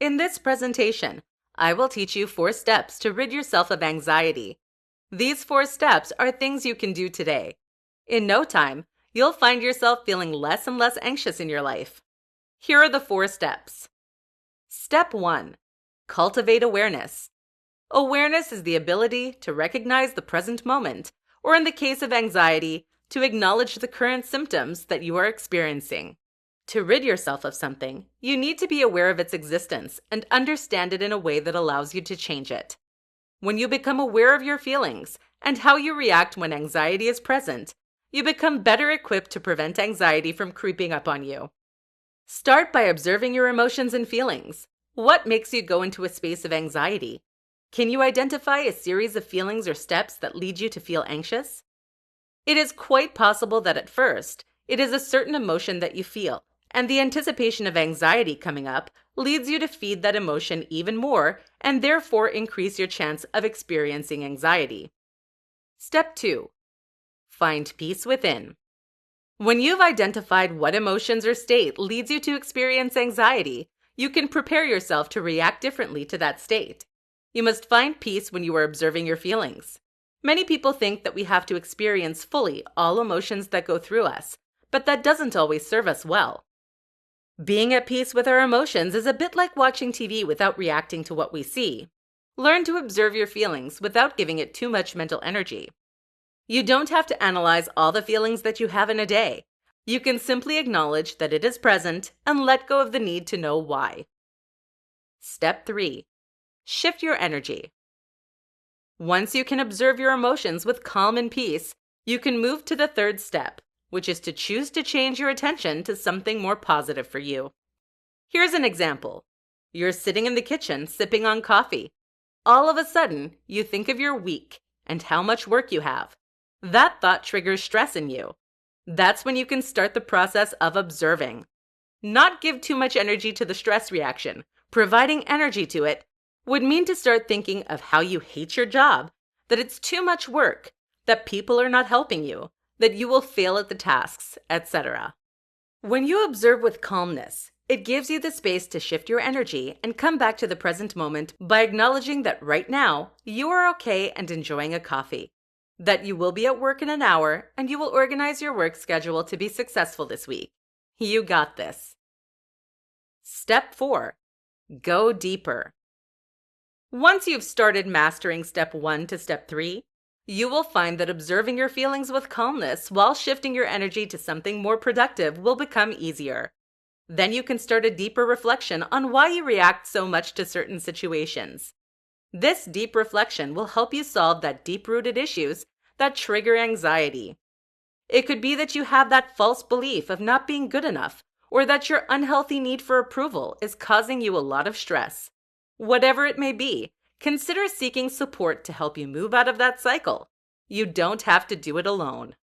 In this presentation, I will teach you 4 steps to rid yourself of anxiety. These 4 steps are things you can do today. In no time, you'll find yourself feeling less and less anxious in your life. Here are the 4 steps. Step 1. Cultivate awareness. Awareness is the ability to recognize the present moment, or in the case of anxiety, to acknowledge the current symptoms that you are experiencing. To rid yourself of something, you need to be aware of its existence and understand it in a way that allows you to change it. When you become aware of your feelings and how you react when anxiety is present, you become better equipped to prevent anxiety from creeping up on you. Start by observing your emotions and feelings. What makes you go into a space of anxiety? Can you identify a series of feelings or steps that lead you to feel anxious? It is quite possible that at first, it is a certain emotion that you feel, and the anticipation of anxiety coming up leads you to feed that emotion even more and therefore increase your chance of experiencing anxiety. Step 2. Find peace within. When you've identified what emotions or state leads you to experience anxiety, you can prepare yourself to react differently to that state. You must find peace when you are observing your feelings. Many people think that we have to experience fully all emotions that go through us, but that doesn't always serve us well. Being at peace with our emotions is a bit like watching TV without reacting to what we see. Learn to observe your feelings without giving it too much mental energy. You don't have to analyze all the feelings that you have in a day. You can simply acknowledge that it is present and let go of the need to know why. Step 3. Shift your energy. Once you can observe your emotions with calm and peace, you can move to the 3rd step, which is to choose to change your attention to something more positive for you. Here's an example. You're sitting in the kitchen sipping on coffee. All of a sudden, you think of your week and how much work you have. That thought triggers stress in you. That's when you can start the process of observing. Not give too much energy to the stress reaction. Providing energy to it would mean to start thinking of how you hate your job, that it's too much work, that people are not helping you, that you will fail at the tasks, etc. When you observe with calmness, it gives you the space to shift your energy and come back to the present moment by acknowledging that right now you are okay and enjoying a coffee, that you will be at work in an hour and you will organize your work schedule to be successful this week. You got this. Step 4. Go deeper. Once you've started mastering step 1 to step 3, you will find that observing your feelings with calmness while shifting your energy to something more productive will become easier. Then you can start a deeper reflection on why you react so much to certain situations. This deep reflection will help you solve that deep-rooted issues that trigger anxiety. It could be that you have that false belief of not being good enough, or that your unhealthy need for approval is causing you a lot of stress. Whatever it may be, consider seeking support to help you move out of that cycle. You don't have to do it alone.